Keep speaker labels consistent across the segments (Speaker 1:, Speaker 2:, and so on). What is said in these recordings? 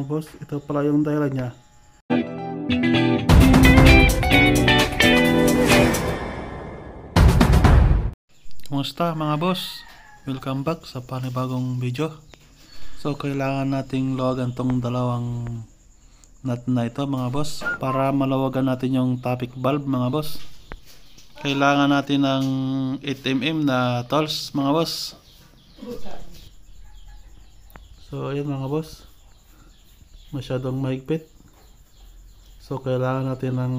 Speaker 1: mga boss, ito pala yung dahilan niya. Kumusta mga boss? Welcome back sa panibagong video. So kailangan nating luwagan tong dalawang nut na ito mga boss para malawagan natin yung topic valve mga boss. Kailangan natin ng 8mm na tools mga boss. So ayan mga boss, masyadong mahigpit. So kailangan natin ng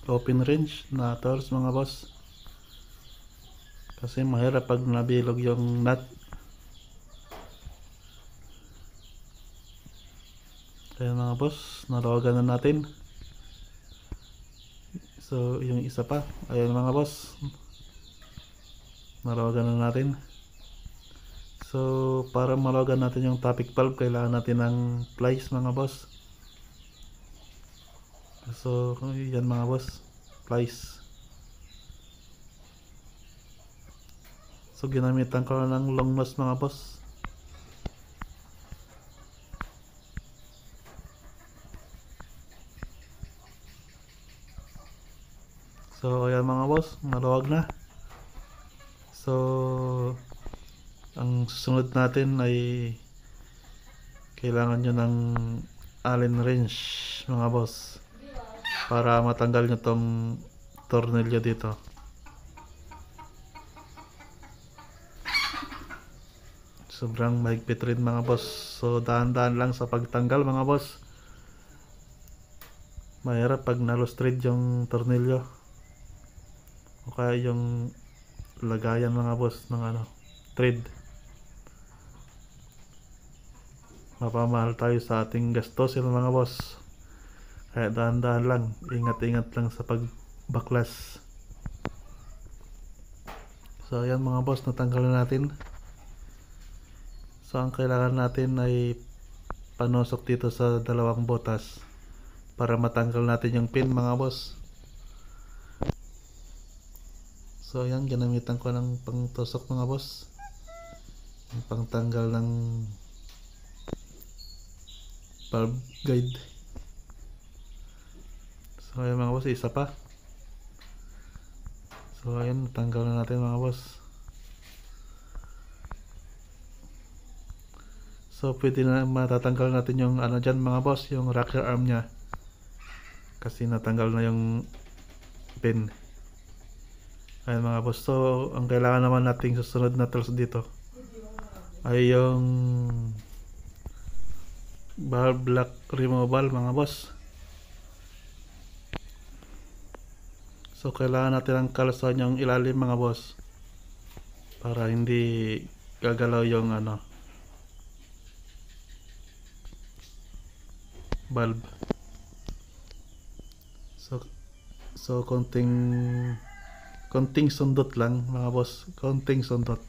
Speaker 1: open range na tools mga boss, kasi mahirap pag nabilog yung nut. Ayan mga boss, nalawagan na natin. So yung isa pa, ayan mga boss, nalawagan na natin. So para malawagan natin yung topic valve, kailangan natin ng plies mga boss. So yan mga boss, plies. So ginamitan ko ng long nose mga boss. So ayan mga boss, maluwag na. So ang susunod natin ay kailangan nyo ng Allen wrench mga boss para matanggal nyo tong tornilyo dito. Sobrang mahigpit rin mga boss, so dahan-dahan lang sa pagtanggal mga boss. Mahirap pag nalustrid yung tornilyo o kaya yung lagayan mga boss ng thread. Mapamahal tayo sa ating gastusin mga boss, kaya dahan-dahan lang, ingat-ingat lang sa pagbaklas. So ayan mga boss, natanggal na natin. So ang kailangan natin ay panusok dito sa dalawang butas para matanggal natin yung pin mga boss. So ayan, ginamitan ko ng pangtusok mga boss, yung pangtanggal ng valve guide. So ayan mga boss, isa pa. So ayan, natanggal na natin mga boss. So pwede na matatanggal natin yung dyan mga boss, yung rocker arm nya, kasi natanggal na yung pin. Ayan mga boss, so ang kailangan naman nating susunod na tools dito ay yung valve lock removal mga boss. So kailangan natin ang kalusuan yung ilalim mga boss para hindi gagalaw yung valve. So konting sundot lang mga boss, konting sundot.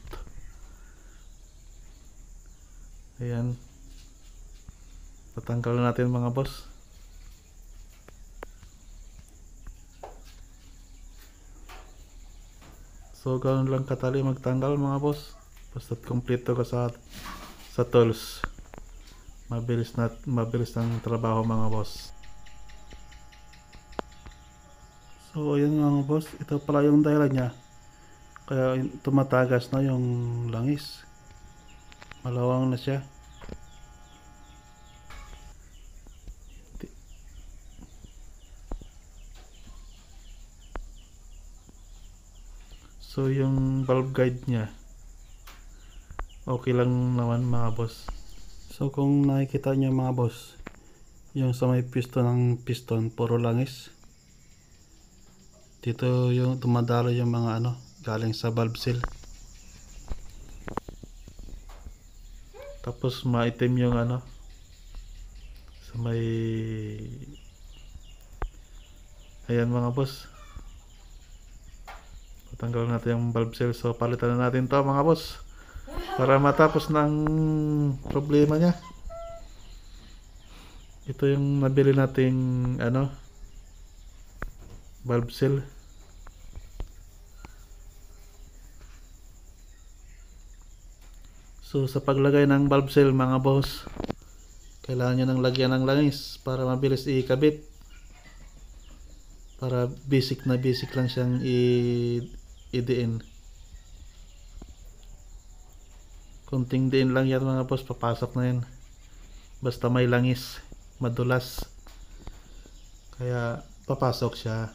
Speaker 1: Ayan, tatanggal natin mga boss. So ganoon lang katali magtanggal mga boss, basta't kompleto ka sa tools. Mabilis ng trabaho mga boss. So ayun mga boss, ito pala yung dahilan niya kaya tumatagas na yung langis, malawang na siya. So yung valve guide niya okay lang naman mga boss. So kung nakikita nyo mga boss, yung sa may piston ng piston puro langis. Dito yung tumadalo yung mga galing sa valve seal. Tapos maitim yung sa may, ayan mga boss, patanggal natin yung valve seal. So palitan na natin to mga boss para matapos ng problema niya. Ito yung nabili nating valve seal. So sa paglagay ng valve seal mga boss, kailangan nyo ng lagyan ng langis para mabilis ikabit. Para basic lang siyang i-diin. Kunting diin lang yan mga boss, papasok na yan. Basta may langis, madulas. Kaya papasok siya.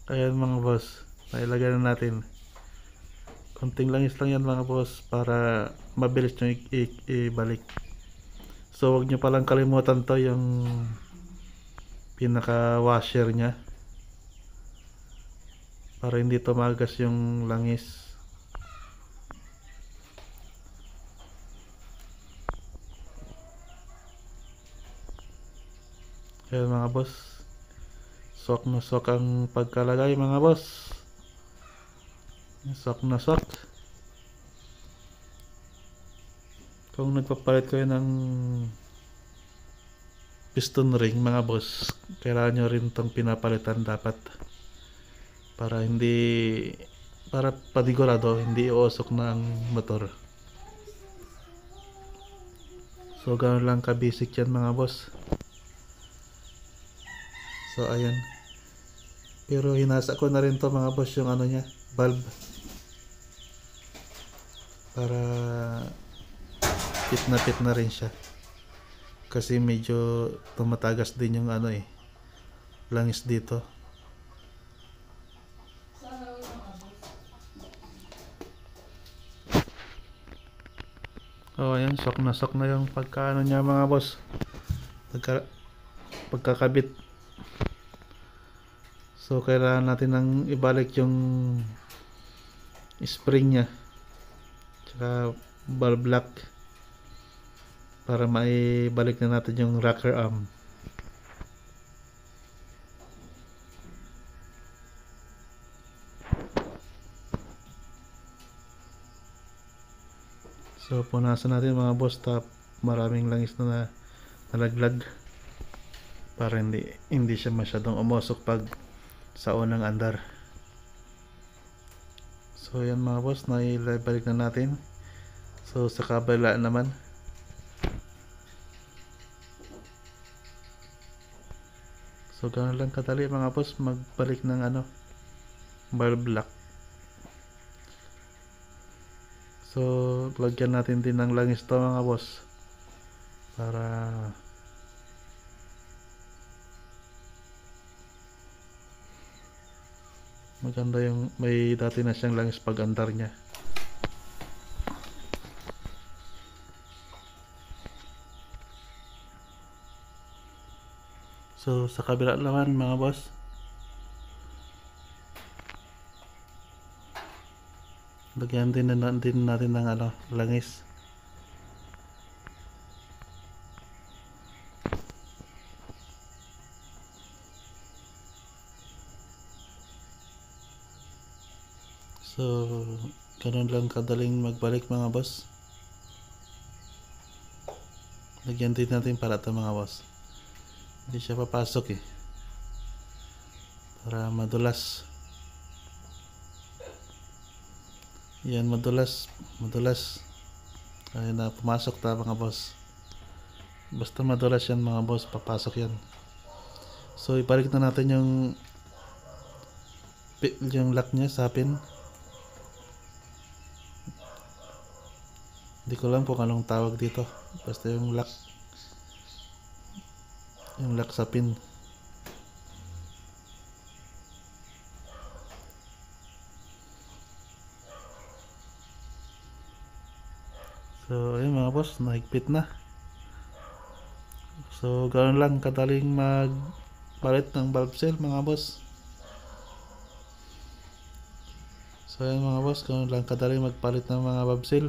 Speaker 1: Ayan mga boss, nailagay na natin. Kunting langis lang yan mga boss para mabilis nyo ibalik. So wag nyo palang kalimutan to, yung pinaka washer nya, para hindi tumagas yung langis. Ayan mga boss, sok na sok ang pagkalagay mga boss. Sok na sok. Kung nagpapalit kayo ng piston ring mga boss, kailangan nyo rin itong pinapalitan dapat, para panigurado hindi iusok na ang motor. So ganoon lang ka basic yan mga boss. So ayan, pero hinasa ko na rin to mga boss yung ano nya, valve, para pit na rin siya, kasi medyo tumatagas din yung ano langis dito. Oh ayan, sok na yung pagkaano niya mga boss, pagkakabit. So kailangan natin nang ibalik yung spring nya tsaka valve lock, para maibalik na natin yung rocker arm. So punasan natin mga boss, tap maraming langis na nalaglag, para hindi siya masyadong umusok pag sa unang andar. So yan mga boss, naibalik na natin. So sa kabila naman, so ganoon lang kadali mga boss magbalik ng valve lock. So lagyan natin din ng langis to mga boss, para maganda yung may dati na siyang langis pag andar nya. So sa kabila naman mga boss, lagyan din natin ng langis. So ganun lang kadaling magbalik mga boss. Lagyan din natin para ito mga boss, hindi siya papasok para madulas. Yan, madulas. Ayun na, pumasok ta mga boss. Basta madulas yan mga boss, papasok yan. So ibalik na natin yung lock nya sa pin. Hindi ko lang kung anong tawag dito, basta yung lock sa pin. So ayun mga boss, nahigpit na. So ganoon lang kadaling magpalit ng valve seal mga boss. So ayun mga boss, ganoon lang kadaling magpalit ng mga valve seal.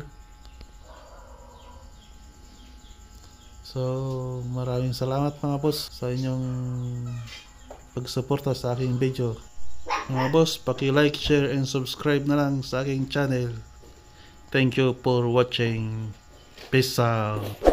Speaker 1: So maraming salamat mga boss sa inyong pagsuporta sa aking video. Mga boss, paki-like, share and subscribe na lang sa aking channel. Thank you for watching. Peace out.